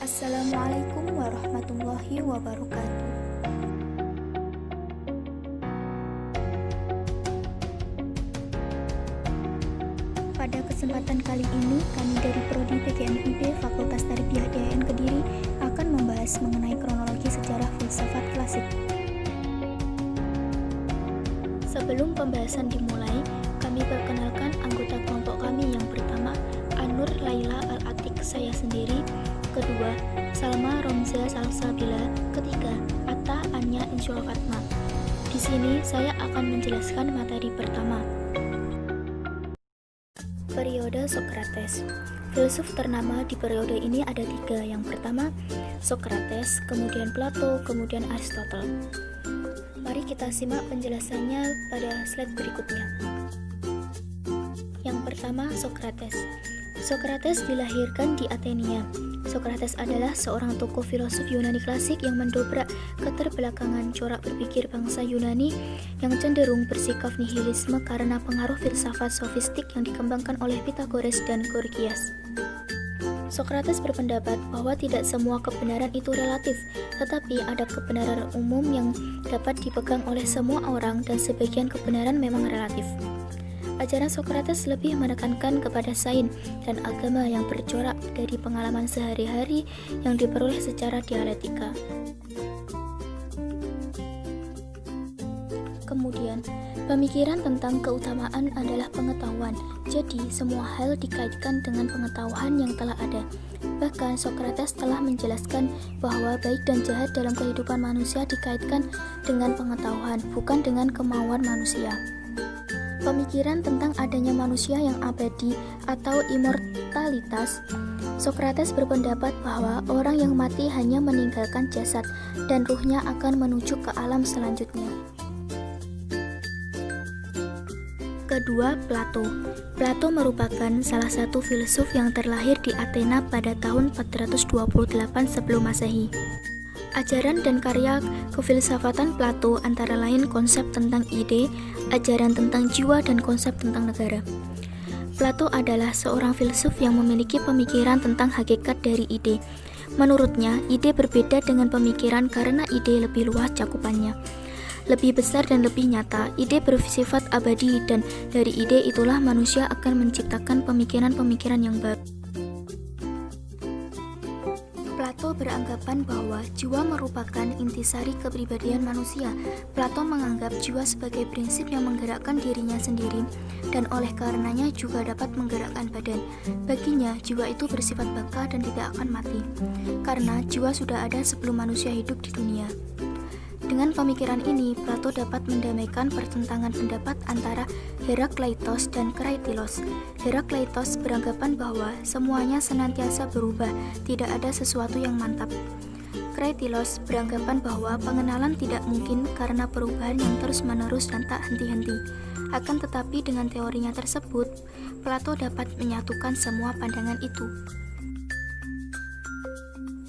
Assalamualaikum warahmatullahi wabarakatuh. Pada kesempatan kali ini, kami dari Prodi PGMIB Fakultas Tarbiyah IAIN Kediri akan membahas mengenai kronologi sejarah filsafat klasik. Sebelum pembahasan dimulai, kami perkenalkan anggota kelompok kami. Yang pertama, Anur Laila Al-Atik, saya sendiri. Kedua, Salma Romza Salsabila. Ketiga, Atta Anya Insyul Fatma. Di sini saya akan menjelaskan materi pertama. Periode Sokrates. Filsuf ternama di periode ini ada tiga. Yang pertama, Sokrates, kemudian Plato, kemudian Aristoteles. Mari kita simak penjelasannya pada slide berikutnya. Yang pertama, Sokrates. Sokrates dilahirkan di Athenia. Sokrates adalah seorang tokoh filosof Yunani klasik yang mendobrak keterbelakangan corak berpikir bangsa Yunani yang cenderung bersikap nihilisme karena pengaruh filsafat sofistik yang dikembangkan oleh Pythagoras dan Gorgias. Sokrates berpendapat bahwa tidak semua kebenaran itu relatif, tetapi ada kebenaran umum yang dapat dipegang oleh semua orang dan sebagian kebenaran memang relatif. Ajaran Sokrates lebih menekankan kepada sains dan agama yang bercorak dari pengalaman sehari-hari yang diperoleh secara dialektika. Kemudian, pemikiran tentang keutamaan adalah pengetahuan, jadi semua hal dikaitkan dengan pengetahuan yang telah ada. Bahkan Sokrates telah menjelaskan bahwa baik dan jahat dalam kehidupan manusia dikaitkan dengan pengetahuan, bukan dengan kemauan manusia. Pemikiran tentang adanya manusia yang abadi atau immortalitas. Sokrates berpendapat bahwa orang yang mati hanya meninggalkan jasad dan ruhnya akan menuju ke alam selanjutnya. Kedua, Plato. Plato merupakan salah satu filsuf yang terlahir di Athena pada tahun 428 sebelum Masehi. Ajaran dan karya kefilsafatan Plato antara lain konsep tentang ide, ajaran tentang jiwa, dan konsep tentang negara. Plato adalah seorang filsuf yang memiliki pemikiran tentang hakikat dari ide. Menurutnya, ide berbeda dengan pemikiran karena ide lebih luas cakupannya, lebih besar dan lebih nyata. Ide bersifat abadi dan dari ide itulah manusia akan menciptakan pemikiran-pemikiran yang baru. Plato beranggapan bahwa jiwa merupakan intisari kepribadian manusia. Plato menganggap jiwa sebagai prinsip yang menggerakkan dirinya sendiri dan oleh karenanya juga dapat menggerakkan badan. Baginya, jiwa itu bersifat baka dan tidak akan mati, karena jiwa sudah ada sebelum manusia hidup di dunia. Dengan pemikiran ini, Plato dapat mendamaikan pertentangan pendapat antara Herakleitos dan Kraitilos. Herakleitos beranggapan bahwa semuanya senantiasa berubah, tidak ada sesuatu yang mantap. Kraitilos beranggapan bahwa pengenalan tidak mungkin karena perubahan yang terus-menerus dan tak henti-henti. Akan tetapi dengan teorinya tersebut, Plato dapat menyatukan semua pandangan itu.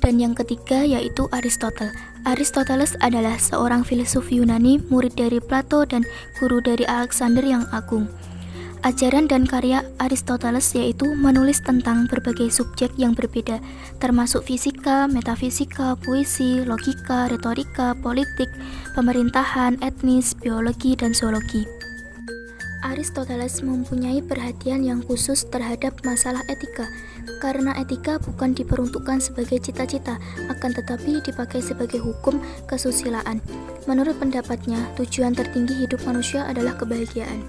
Dan yang ketiga yaitu Aristoteles. Aristoteles adalah seorang filsuf Yunani, murid dari Plato dan guru dari Alexander yang Agung. Ajaran dan karya Aristoteles yaitu menulis tentang berbagai subjek yang berbeda, termasuk fisika, metafisika, puisi, logika, retorika, politik, pemerintahan, etnis, biologi, dan zoologi. Aristoteles mempunyai perhatian yang khusus terhadap masalah etika, karena etika bukan diperuntukkan sebagai cita-cita, akan tetapi dipakai sebagai hukum kesusilaan. Menurut pendapatnya, tujuan tertinggi hidup manusia adalah kebahagiaan.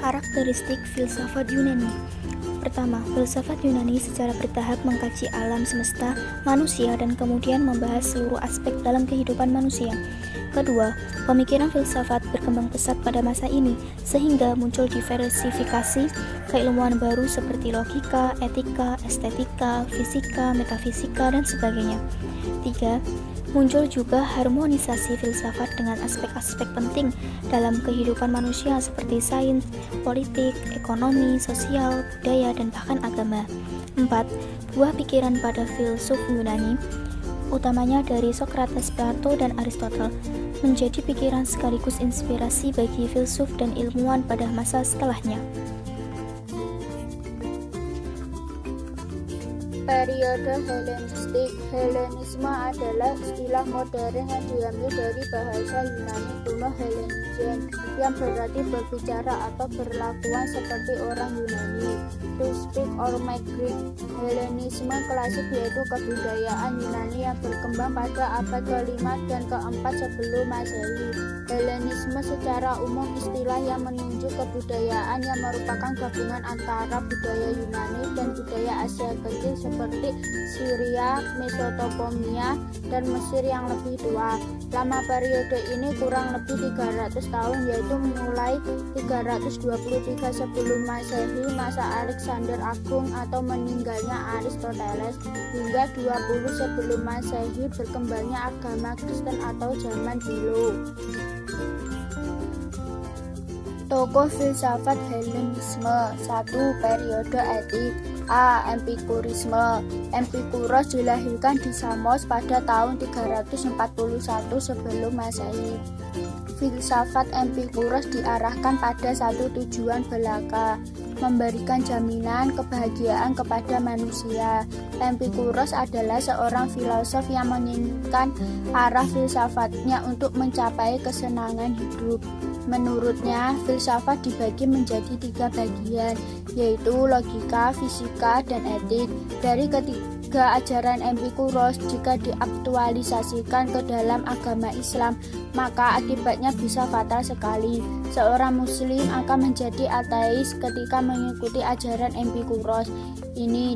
Karakteristik filsafat Yunani. Pertama, filsafat Yunani secara bertahap mengkaji alam semesta, manusia, dan kemudian membahas seluruh aspek dalam kehidupan manusia. Kedua, pemikiran filsafat berkembang pesat pada masa ini, sehingga muncul diversifikasi keilmuan baru seperti logika, etika, estetika, fisika, metafisika, dan sebagainya. Tiga, muncul juga harmonisasi filsafat dengan aspek-aspek penting dalam kehidupan manusia seperti sains, politik, ekonomi, sosial, budaya, dan bahkan agama. 4. Buah pikiran pada filsuf Yunani, utamanya dari Sokrates, Plato, dan Aristoteles, menjadi pikiran sekaligus inspirasi bagi filsuf dan ilmuwan pada masa setelahnya. Periode Helenistik. Helenisme adalah istilah modern yang diambil dari bahasa Yunani kuno Hellenizen, yang berarti berbicara atau berlakuan seperti orang Yunani. To speak or make Greek. Helenisme klasik yaitu kebudayaan Yunani yang berkembang pada abad ke-5 dan ke-4 sebelum Masehi. Helenisme secara umum istilah yang menunjuk kebudayaan yang merupakan gabungan antara budaya Yunani dan budaya Asia Kecil seperti Syria, Mesopotamia, dan Mesir yang lebih tua. Lama periode ini kurang lebih 300 tahun, yaitu mulai 323 sebelum Masehi, masa Alexander Agung atau meninggalnya Aristoteles, hingga 20 sebelum Masehi, berkembangnya agama Kristen atau zaman dulu. Tokoh filsafat Helenisme. 1. Periode etik. A. Epikurisme. Epikuros dilahirkan di Samos pada tahun 341 sebelum Masehi. Filsafat Epikuros diarahkan pada satu tujuan belaka, memberikan jaminan kebahagiaan kepada manusia. Epikuros adalah seorang filosof yang menginginkan arah filsafatnya untuk mencapai kesenangan hidup. Menurutnya, filsafat dibagi menjadi 3 bagian, yaitu logika, fisika, dan etik. Dari ketiga ajaran Epikuros, jika diaktualisasikan ke dalam agama Islam, maka akibatnya bisa fatal sekali. Seorang muslim akan menjadi ateis ketika mengikuti ajaran Epikuros.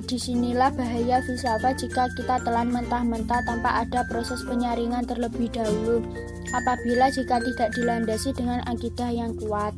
Disinilah bahaya filsafat jika kita telan mentah-mentah tanpa ada proses penyaringan terlebih dahulu, apabila jika tidak dilandasi dengan akidah yang kuat.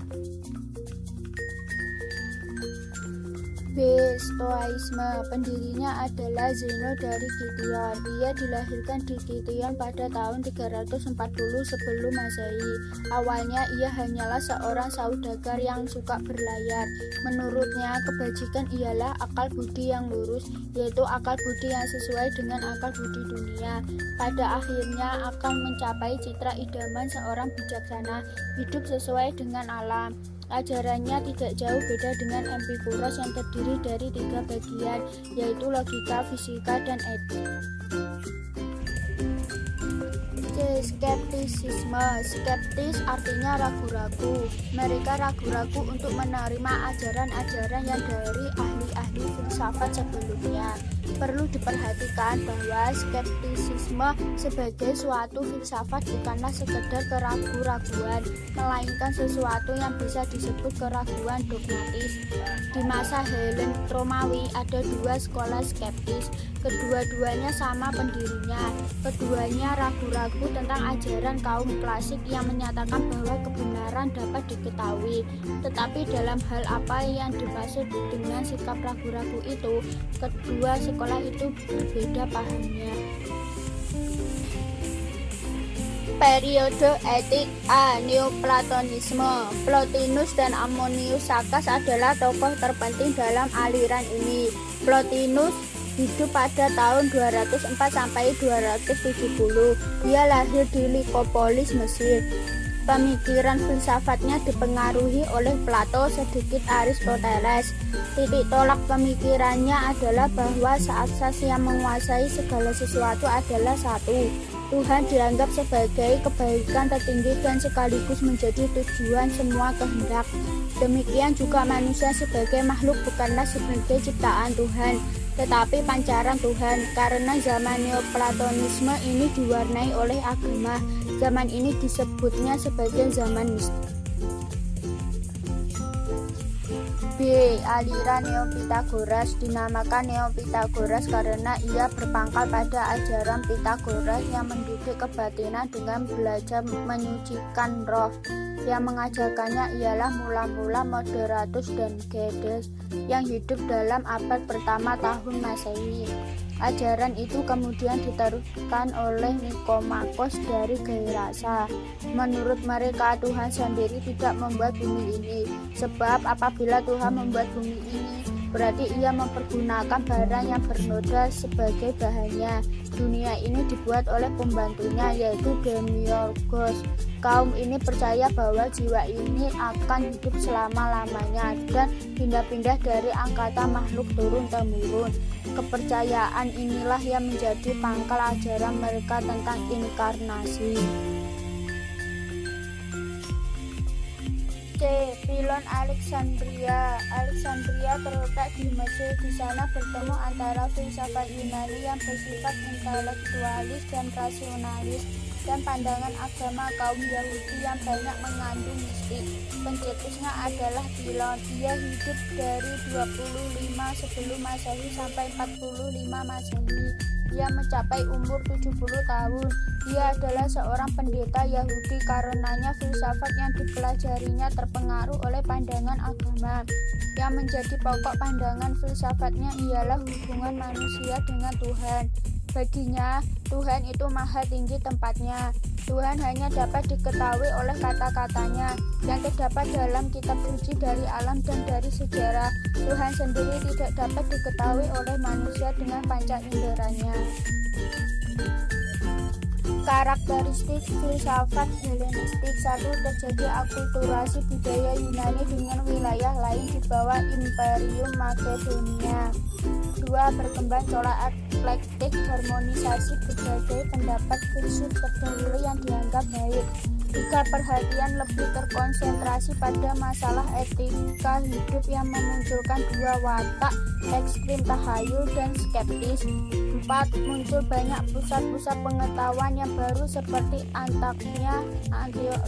B. Stoaisme. Pendirinya adalah Zeno dari Kition. Ia dilahirkan di Kition pada tahun 340 sebelum Masehi. Awalnya ia hanyalah seorang saudagar yang suka berlayar. Menurutnya, kebajikan ialah akal budi yang lurus, yaitu akal budi yang sesuai dengan akal budi dunia. Pada akhirnya akan mencapai citra idaman seorang bijaksana, hidup sesuai dengan alam. Ajarannya tidak jauh beda dengan Epikuros yang terdiri dari 3 bagian, yaitu logika, fisika, dan etik. C. Skeptisisme. Skeptis artinya ragu-ragu. Mereka ragu-ragu untuk menerima ajaran-ajaran yang dari ahli-ahli filsafat sebelumnya. Perlu diperhatikan bahwa skeptisisme sebagai suatu filsafat bukanlah sekedar keraguan-raguan, melainkan sesuatu yang bisa disebut keraguan dogmatis. Di masa Helen Romawi ada 2 sekolah skeptis. Kedua-duanya sama pendirinya. Keduanya ragu-ragu tentang ajaran kaum klasik yang menyatakan bahwa kebenaran dapat diketahui. Tetapi dalam hal apa yang dimaksud dengan sikap ragu-ragu itu, kedua sekolah itu berbeda pahamnya. Periode etik. A. Neoplatonisme. Plotinus dan Ammonius Sakas adalah tokoh terpenting dalam aliran ini. Plotinus hidup pada tahun 204 sampai 270. Dia lahir di Nikopolis, Mesir. Pemikiran filsafatnya dipengaruhi oleh Plato, sedikit Aristoteles. Titik tolak pemikirannya adalah bahwa asas yang menguasai segala sesuatu adalah satu. Tuhan dianggap sebagai kebaikan tertinggi dan sekaligus menjadi tujuan semua kehendak. Demikian juga manusia sebagai makhluk bukanlah sebagai ciptaan Tuhan, tetapi pancaran Tuhan. Karena zaman Neoplatonisme ini diwarnai oleh agama, zaman ini disebutnya sebagai zaman mistik. B. Aliran Neopitagoras. Dinamakan Neopitagoras karena ia berpangkal pada ajaran Pitagoras yang mendidik kebatinan dengan belajar menyucikan roh. Yang mengajarkannya ialah mula-mula Moderatus dan Gades yang hidup dalam abad pertama tahun Masehi. Ajaran itu kemudian diteruskan oleh Nikomakos dari Gerasa. Menurut mereka, Tuhan sendiri tidak membuat bumi ini, sebab apabila Tuhan membuat bumi ini, berarti ia mempergunakan barang yang bernoda sebagai bahannya. Dunia ini dibuat oleh pembantunya, yaitu Demiurgos. Kaum ini percaya bahwa jiwa ini akan hidup selama-lamanya dan pindah-pindah dari angkatan makhluk turun-temurun. Kepercayaan inilah yang menjadi pangkal ajaran mereka tentang inkarnasi. C. Pilon Alexandria. Alexandria terletak di Mesir. Di sana bertemu antara filsafat Yunani yang bersifat intelektualis dan rasionalis dan pandangan agama kaum Yahudi yang banyak mengandung mistik. Pencetusnya adalah Pilon. Ia hidup dari 25 sebelum Masehi sampai 45 Masehi. Ia mencapai umur 70 tahun. Dia adalah seorang pendeta Yahudi, karenanya filsafat yang dipelajarinya terpengaruh oleh pandangan agama. Yang menjadi pokok pandangan filsafatnya ialah hubungan manusia dengan Tuhan. Baginya, Tuhan itu maha tinggi tempatnya. Tuhan hanya dapat diketahui oleh kata-katanya yang terdapat dalam kitab suci dari alam dan dari sejarah. Tuhan sendiri tidak dapat diketahui oleh manusia dengan panca inderanya. Karakteristik filsafat Helenistik. 1. Terjadi akulturasi budaya Yunani dengan wilayah lain di bawah Imperium Makedonia. 2. Berkembang pola eklektik, harmonisasi berbagai pendapat filsuf terdahulu yang dianggap baik. 3. Perhatian lebih terkonsentrasi pada masalah etika hidup yang memunculkan dua watak, ekstrim tahayul dan skeptis. 4. Muncul banyak pusat-pusat pengetahuan yang baru seperti Antakya,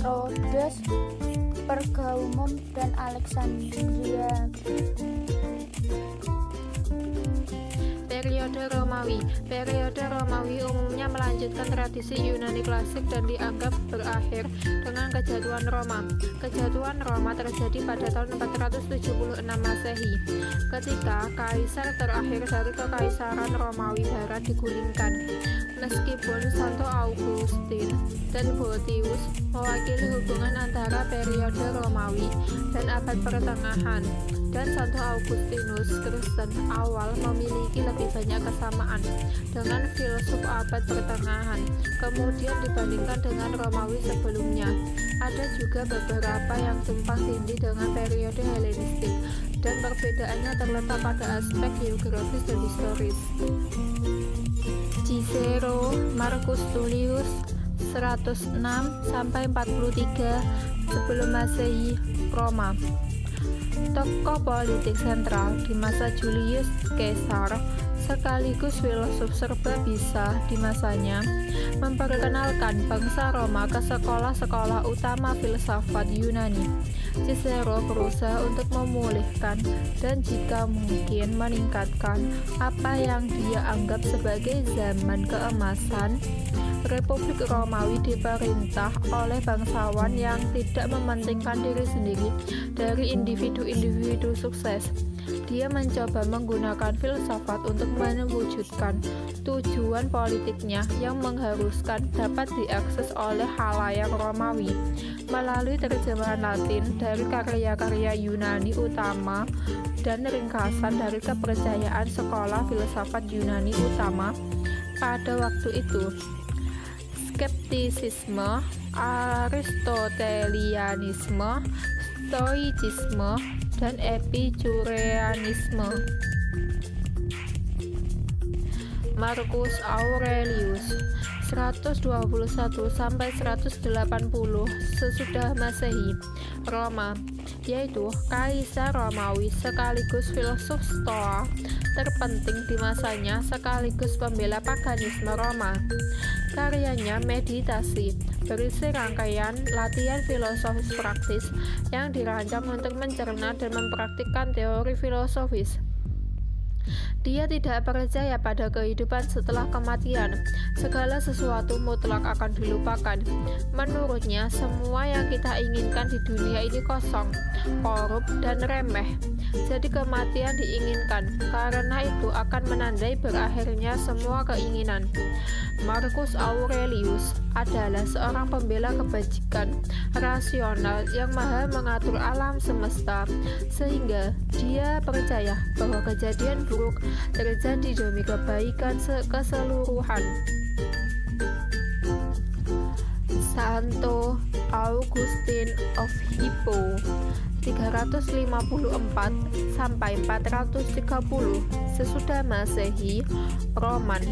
Rhodes, Pergamum, dan Alexandria. Periode Romawi. Periode Romawi umumnya melanjutkan tradisi Yunani klasik dan dianggap berakhir dengan kejatuhan Roma. Kejatuhan Roma terjadi pada tahun 476 Masehi, ketika kaisar terakhir dari Kekaisaran Romawi Barat digulingkan. Meskipun Santo Augustin dan Botius mewakili hubungan antara periode Romawi dan abad pertengahan, dan Santo Augustinus Kristen awal memiliki lebih banyak kesamaan dengan filsuf abad pertengahan, kemudian dibandingkan dengan Romawi sebelumnya. Ada juga beberapa yang tumpang tindih dengan periode Helenistik, dan perbedaannya terletak pada aspek geografis dan historis. Cicero, Marcus Tullius 106 sampai 43 sebelum Masehi, Roma. Tokoh politik sentral di masa Julius Caesar, sekaligus filosof serba bisa di masanya, memperkenalkan bangsa Roma ke sekolah-sekolah utama filsafat Yunani. Cicero berusaha untuk memulihkan dan jika mungkin meningkatkan apa yang dia anggap sebagai zaman keemasan Republik Romawi diperintah oleh bangsawan yang tidak mementingkan diri sendiri dari individu-individu sukses. Dia mencoba menggunakan filsafat untuk mewujudkan tujuan politiknya yang mengharuskan dapat diakses oleh khalayak Romawi melalui terjemahan Latin dari karya-karya Yunani utama dan ringkasan dari kepercayaan sekolah filsafat Yunani utama pada waktu itu. Skeptisisme, Aristotelianisme, Stoicisme, dan Epikureanisme. Marcus Aurelius 121 sampai 180 sesudah Masehi, Roma, yaitu kaisar Romawi sekaligus filsuf Stoa terpenting di masanya sekaligus pembela paganisme Roma. Karyanya Meditasi berisi rangkaian latihan filosofis praktis yang dirancang untuk mencerna dan mempraktikkan teori filosofis. Dia tidak percaya pada kehidupan setelah kematian. Segala sesuatu mutlak akan dilupakan. Menurutnya, semua yang kita inginkan di dunia ini kosong, korup, dan remeh. Jadi kematian diinginkan, karena itu akan menandai berakhirnya semua keinginan. Marcus Aurelius adalah seorang pembela kebajikan rasional yang maha mengatur alam semesta, sehingga dia percaya bahwa kejadian buruk terjadi demi kebaikan keseluruhan. Santo Augustine of Hippo 354 sampai 430 sesudah Masehi, Roman,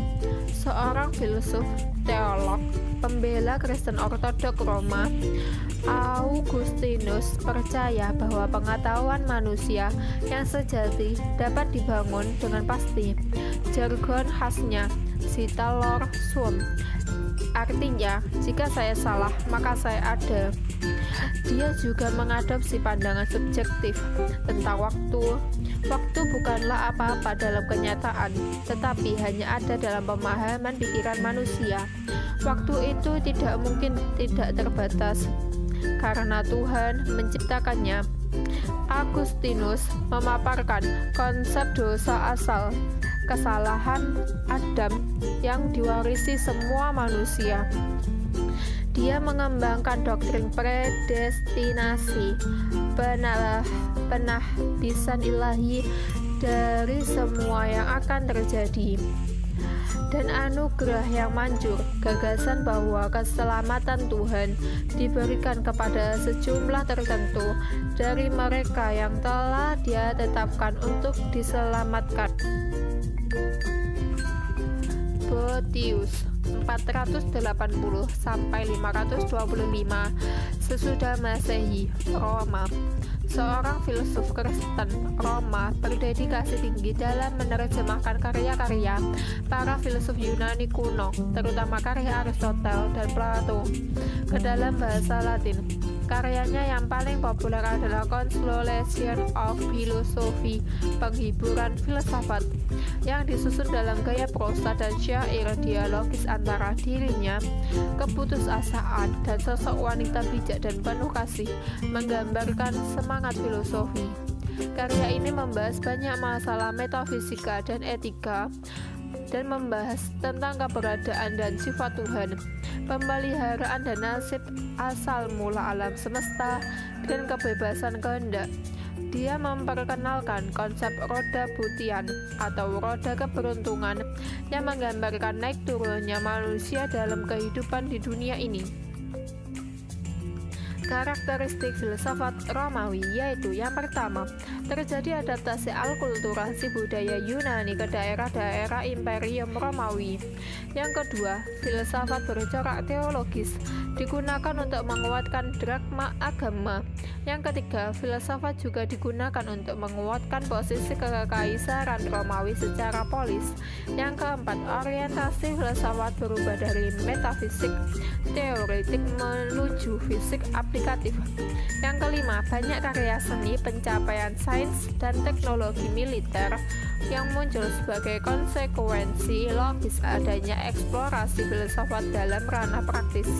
seorang filsuf, teolog, pembela Kristen Ortodok Roma. Augustinus percaya bahwa pengetahuan manusia yang sejati dapat dibangun dengan pasti. Jargon khasnya "cita lor sum", artinya jika saya salah maka saya ada. Dia juga mengadopsi pandangan subjektif tentang waktu. Waktu bukanlah apa-apa dalam kenyataan, tetapi hanya ada dalam pemahaman pikiran manusia. Waktu itu tidak mungkin tidak terbatas, karena Tuhan menciptakannya. Agustinus memaparkan konsep dosa asal, kesalahan Adam yang diwarisi semua manusia. Dia mengembangkan doktrin predestinasi, penahbisan ilahi dari semua yang akan terjadi, dan anugerah yang manjur, gagasan bahwa keselamatan Tuhan diberikan kepada sejumlah tertentu dari mereka yang telah Dia tetapkan untuk diselamatkan. Boethius 480 sampai 525 sesudah Masehi, Roma, seorang filsuf Kristen Roma berdedikasi tinggi dalam menerjemahkan karya-karya para filsuf Yunani kuno, terutama karya Aristoteles dan Plato, ke dalam bahasa Latin. Karyanya yang paling populer adalah Consolation of Philosophy, penghiburan filsafat, yang disusun dalam gaya prosa dan syair dialogis antara dirinya, keputusasaan, dan sosok wanita bijak dan penuh kasih, menggambarkan semangat filosofi. Karya ini membahas banyak masalah metafisika dan etika, dan membahas tentang keberadaan dan sifat Tuhan, pemeliharaan dan nasib asal mula alam semesta, dan kebebasan kehendak. Dia memperkenalkan konsep roda butian atau roda keberuntungan yang menggambarkan naik turunnya manusia dalam kehidupan di dunia ini. Karakteristik filsafat Romawi yaitu yang pertama, terjadi adaptasi alkulturasi budaya Yunani ke daerah-daerah Imperium Romawi. Yang kedua, filsafat bercorak teologis, digunakan untuk menguatkan dogma agama. Yang ketiga, filsafat juga digunakan untuk menguatkan posisi kekaisaran Romawi secara polis. Yang keempat, orientasi filsafat berubah dari metafisik teoretik menuju fisik aplikatif. Yang kelima, banyak karya seni, pencapaian sains dan teknologi militer yang muncul sebagai konsekuensi logis adanya eksplorasi filsafat dalam ranah praktis.